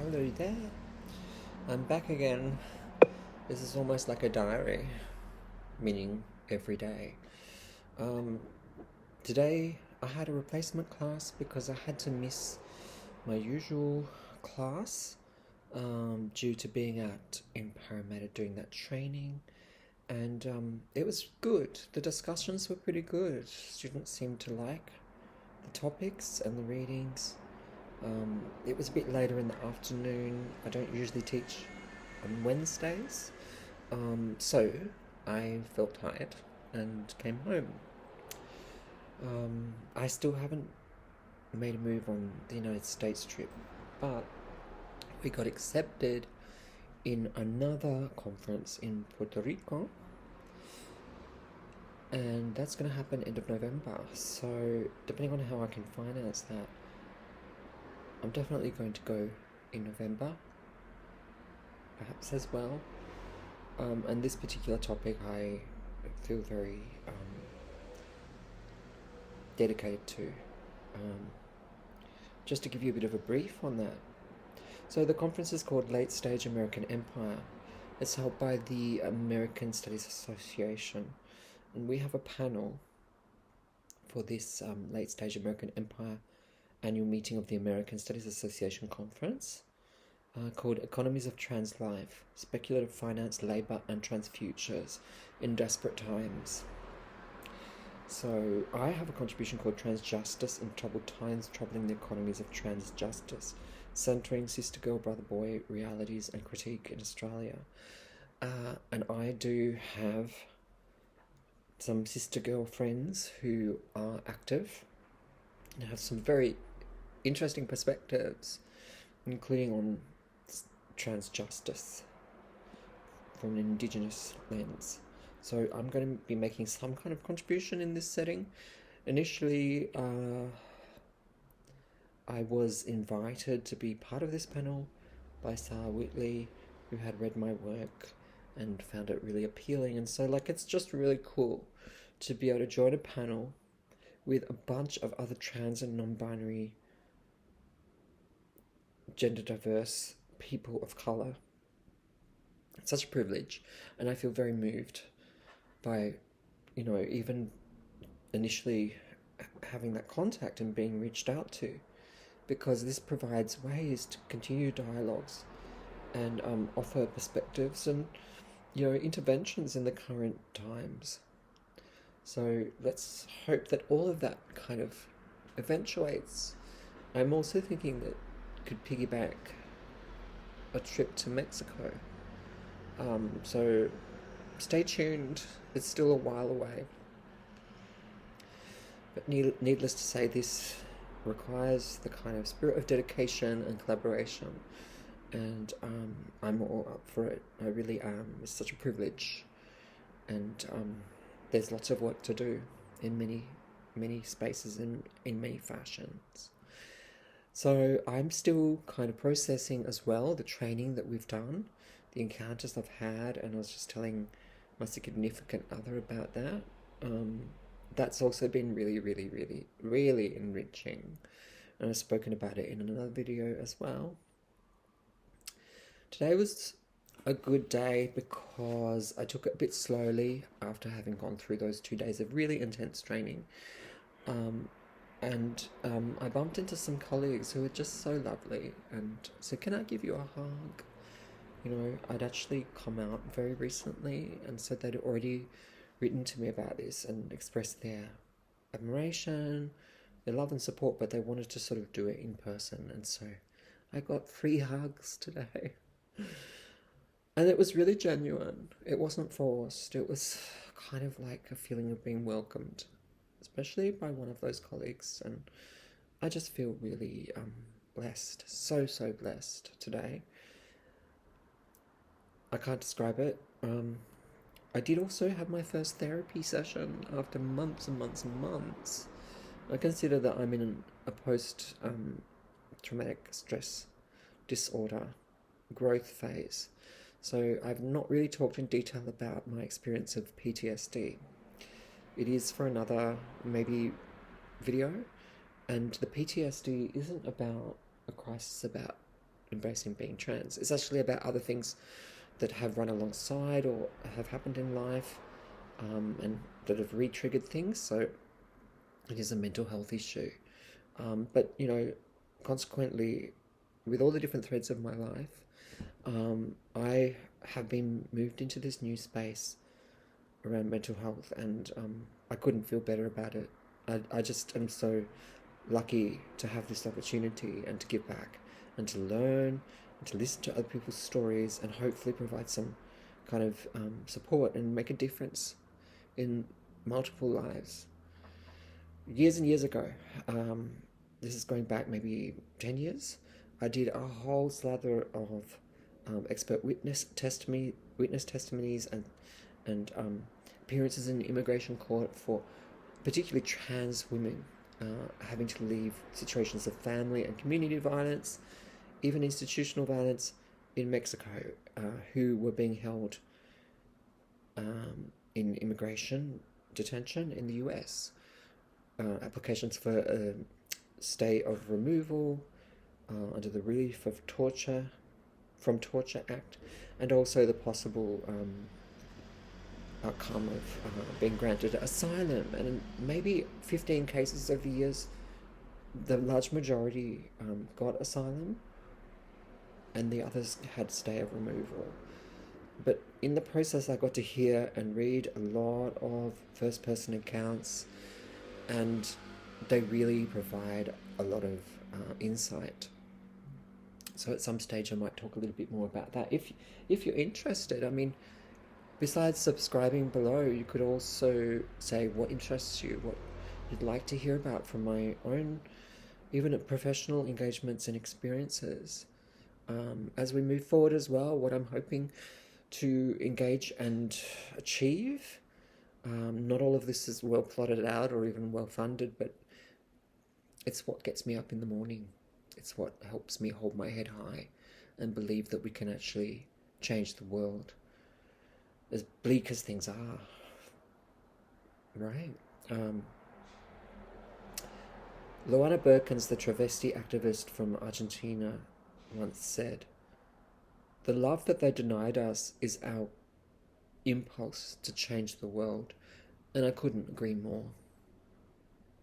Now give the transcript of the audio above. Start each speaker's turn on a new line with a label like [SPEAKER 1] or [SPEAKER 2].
[SPEAKER 1] Hello there. I'm back again. This is almost like a diary, meaning every day. Um, Today I had a replacement class because I had to miss my usual class due to being out in Parramatta doing that training. And it was good. The discussions were pretty good. Students seemed to like the topics and the readings. It was a bit later in the afternoon. I don't usually teach on Wednesdays, so I felt tired and came home. I still haven't made a move on the United States trip, but we got accepted in another conference in Puerto Rico, and that's going to happen end of November. So, depending on how I can finance that, I'm definitely going to go in November, perhaps as well. And this particular topic I feel very dedicated to. Just to give you a bit of a brief on that. So the conference is called Late Stage American Empire. It's held by the American Studies Association, and we have a panel for this Late Stage American Empire annual meeting of the American Studies Association conference called Economies of Trans Life, Speculative Finance, Labour and Trans Futures in Desperate Times. So I have a contribution called Trans Justice in Troubled Times, Troubling the Economies of Trans Justice, Centering Sister Girl, Brother Boy Realities and Critique in Australia. And I do have some sister girl friends who are active and have some very interesting perspectives, including on trans justice from an Indigenous lens. So I'm going to be making some kind of contribution in this setting. Initially, I was invited to be part of this panel by Sarah Whitley, who had read my work and found it really appealing. And so, it's just really cool to be able to join a panel with a bunch of other trans and non-binary, gender diverse people of colour. It's such a privilege, and I feel very moved by, even initially having that contact and being reached out to, because this provides ways to continue dialogues and offer perspectives and, interventions in the current times. So let's hope that all of that kind of eventuates. I'm also thinking that could piggyback a trip to Mexico. So stay tuned. It's still a while away. But needless to say, this requires the kind of spirit of dedication and collaboration. And I'm all up for it. I really am. It's such a privilege. And there's lots of work to do in many spaces and in many fashions. So I'm still kind of processing as well the training that we've done, the encounters I've had, and I was just telling my significant other about that. That's also been really, really, really, really enriching. And I've spoken about it in another video as well. Today was a good day because I took it a bit slowly after having gone through those 2 days of really intense training. And I bumped into some colleagues who were just so lovely and said, "Can I give you a hug?" I'd actually come out very recently, and so they'd already written to me about this and expressed their admiration, their love and support, but they wanted to sort of do it in person, and so I got 3 hugs today. And it was really genuine. It wasn't forced. It was kind of like a feeling of being welcomed, especially by one of those colleagues, and I just feel really blessed, so blessed today. I can't describe it. I did also have my first therapy session after months and months and months. I consider that I'm in a post-traumatic stress disorder growth phase. So I've not really talked in detail about my experience of PTSD. It is for another, maybe, video. And the PTSD isn't about a crisis about embracing being trans. It's actually about other things that have run alongside or have happened in life, and that have re-triggered things. So it is a mental health issue. But, consequently, with all the different threads of my life, I have been moved into this new space around mental health, and I couldn't feel better about it. I just am so lucky to have this opportunity and to give back and to learn and to listen to other people's stories and hopefully provide some kind of support and make a difference in multiple lives. Years and years ago, this is going back maybe 10 years, I did a whole slather of expert witness testimonies and appearances in immigration court for particularly trans women having to leave situations of family and community violence, even institutional violence in Mexico, who were being held in immigration detention in the US. Applications for a stay of removal under the Relief of Torture from Torture Act, and also the possible outcome of being granted asylum. And maybe 15 cases over the years, the large majority got asylum, and the others had stay of removal. But in the process, I got to hear and read a lot of first-person accounts, and they really provide a lot of insight. So at some stage I might talk a little bit more about that. If you're interested, I mean, besides subscribing below, you could also say what interests you, what you'd like to hear about from my own, even professional engagements and experiences. As we move forward as well, what I'm hoping to engage and achieve. Not all of this is well plotted out or even well funded, but it's what gets me up in the morning. It's what helps me hold my head high and believe that we can actually change the world, as bleak as things are. Right? Luana Berkins, the travesti activist from Argentina, once said, "The love that they denied us is our impulse to change the world," and I couldn't agree more.